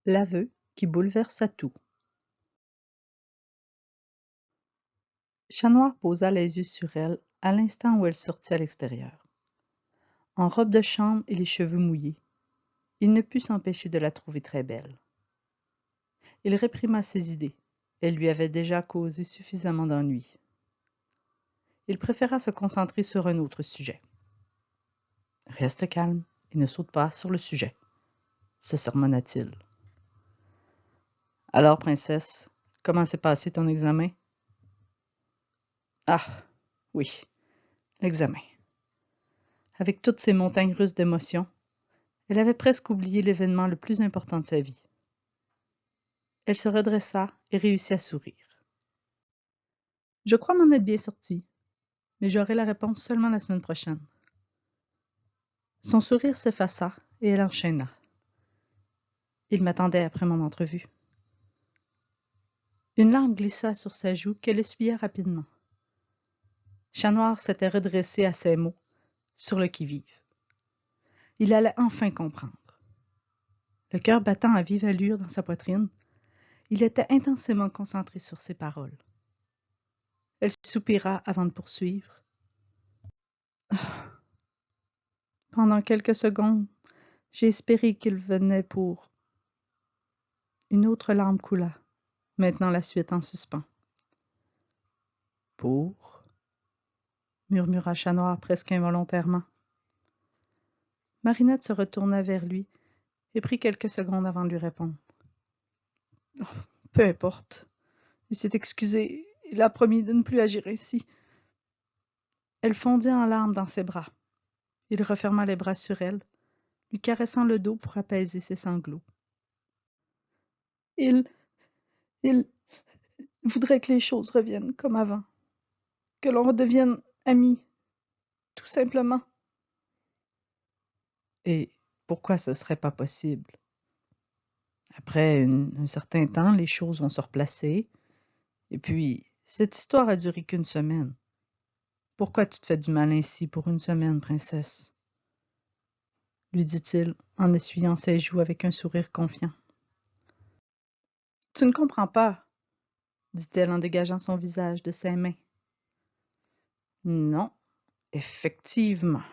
L'aveu qui bouleversa tout. Chat Noir posa les yeux sur elle à l'instant où elle sortit à l'extérieur. En robe de chambre et les cheveux mouillés, il ne put s'empêcher de la trouver très belle. Il réprima ses idées. Elle lui avait déjà causé suffisamment d'ennui. Il préféra se concentrer sur un autre sujet. « Reste calme et ne saute pas sur le sujet, » se sermonna-t-il. « Alors, princesse, comment s'est passé ton examen? » « Ah, oui, l'examen. » Avec toutes ces montagnes russes d'émotions, elle avait presque oublié l'événement le plus important de sa vie. Elle se redressa et réussit à sourire. « Je crois m'en être bien sortie, mais j'aurai la réponse seulement la semaine prochaine. » Son sourire s'effaça et elle enchaîna. « Il m'attendait après mon entrevue. » Une larme glissa sur sa joue qu'elle essuya rapidement. Chat Noir s'était redressé à ces mots, sur le qui-vive. Il allait enfin comprendre. Le cœur battant à vive allure dans sa poitrine, il était intensément concentré sur ses paroles. Elle soupira avant de poursuivre. Pendant quelques secondes, j'ai espéré qu'il venait pour... Une autre larme coula, maintenant la suite en suspens. Pour... murmura Chat Noir presque involontairement. Marinette se retourna vers lui et prit quelques secondes avant de lui répondre. Oh, peu importe. Il s'est excusé. Il a promis de ne plus agir ainsi. Elle fondit en larmes dans ses bras. Il referma les bras sur elle, lui caressant le dos pour apaiser ses sanglots. Il voudrait que les choses reviennent comme avant, que l'on redevienne amis, tout simplement. Et pourquoi ce serait pas possible? Après un certain temps, les choses vont se replacer. Et puis, cette histoire a duré qu'une semaine. Pourquoi tu te fais du mal ainsi pour une semaine, princesse? Lui dit-il en essuyant ses joues avec un sourire confiant. Tu ne comprends pas, dit-elle en dégageant son visage de ses mains. Non, effectivement,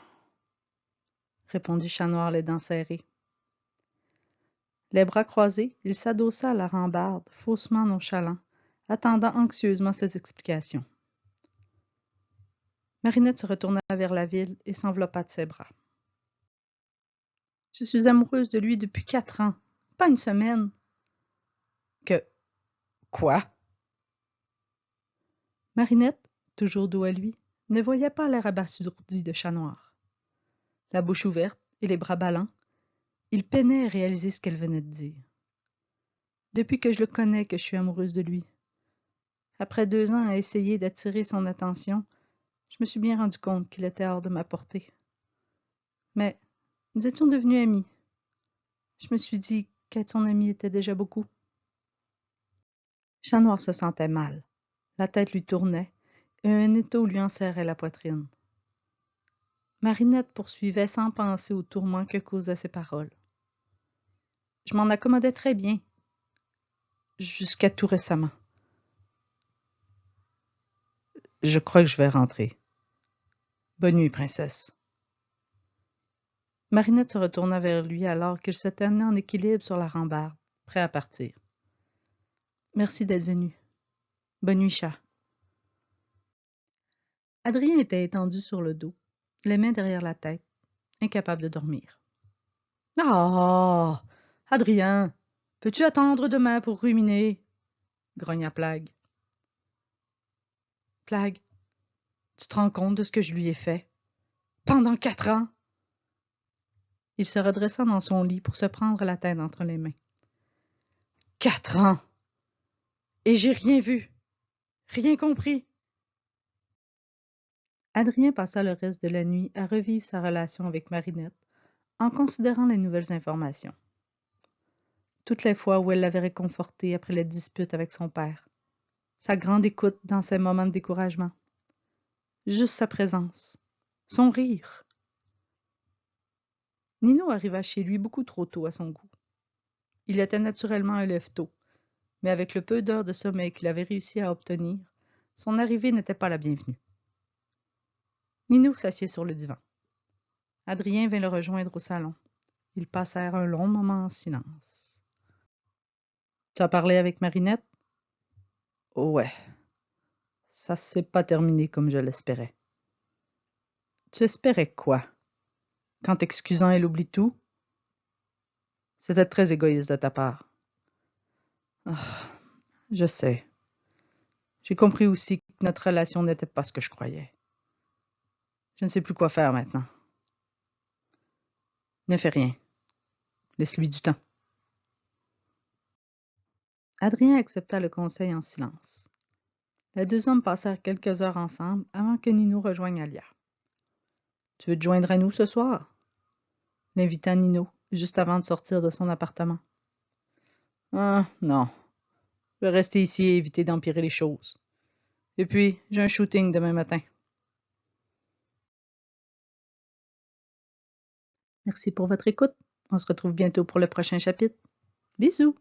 répondit Chat Noir les dents serrées. Les bras croisés, il s'adossa à la rambarde, faussement nonchalant, attendant anxieusement ses explications. Marinette se retourna vers la ville et s'enveloppa de ses bras. Je suis amoureuse de lui depuis 4 ans, pas une semaine. Que... Quoi? Marinette, toujours dos à lui, ne voyait pas l'air abasourdi de Chat Noir. La bouche ouverte et les bras ballants, il peinait à réaliser ce qu'elle venait de dire. Depuis que je le connais que je suis amoureuse de lui. Après 2 ans à essayer d'attirer son attention, je me suis bien rendu compte qu'il était hors de ma portée. Mais nous étions devenus amis. Je me suis dit qu'être son ami était déjà beaucoup. Chat Noir se sentait mal. La tête lui tournait et un étau lui enserrait la poitrine. Marinette poursuivait sans penser au tourment que causaient ses paroles. Je m'en accommodais très bien, jusqu'à tout récemment. Je crois que je vais rentrer. Bonne nuit, princesse. Marinette se retourna vers lui alors qu'il se tenait en équilibre sur la rambarde, prêt à partir. Merci d'être venu. Bonne nuit, chat. Adrien était étendu sur le dos, les mains derrière la tête, incapable de dormir. « Ah! Adrien, peux-tu attendre demain pour ruminer? » grogna Plague. « Plague, tu te rends compte de ce que je lui ai fait? Pendant 4 ans! » Il se redressa dans son lit pour se prendre la tête entre les mains. 4 ans! Et j'ai rien vu, rien compris. Adrien passa le reste de la nuit à revivre sa relation avec Marinette, en considérant les nouvelles informations. Toutes les fois où elle l'avait réconforté après la dispute avec son père, sa grande écoute dans ses moments de découragement, juste sa présence, son rire. Nino arriva chez lui beaucoup trop tôt à son goût. Il était naturellement un lève-tôt, mais avec le peu d'heures de sommeil qu'il avait réussi à obtenir, son arrivée n'était pas la bienvenue. Ninou s'assied sur le divan. Adrien vint le rejoindre au salon. Ils passèrent un long moment en silence. « Tu as parlé avec Marinette? »« Ouais. Ça s'est pas terminé comme je l'espérais. »« Tu espérais quoi? Qu'en t'excusant, elle oublie tout? » ?»« C'était très égoïste de ta part. »« Ah, je sais. J'ai compris aussi que notre relation n'était pas ce que je croyais. Je ne sais plus quoi faire maintenant. Ne fais rien. Laisse-lui du temps. » Adrien accepta le conseil en silence. Les deux hommes passèrent quelques heures ensemble avant que Ninou rejoigne Alia. « Tu veux te joindre à nous ce soir? » l'invita Ninou, juste avant de sortir de son appartement. « Ah, non. Je vais rester ici et éviter d'empirer les choses. Et puis, j'ai un shooting demain matin. » Merci pour votre écoute. On se retrouve bientôt pour le prochain chapitre. Bisous!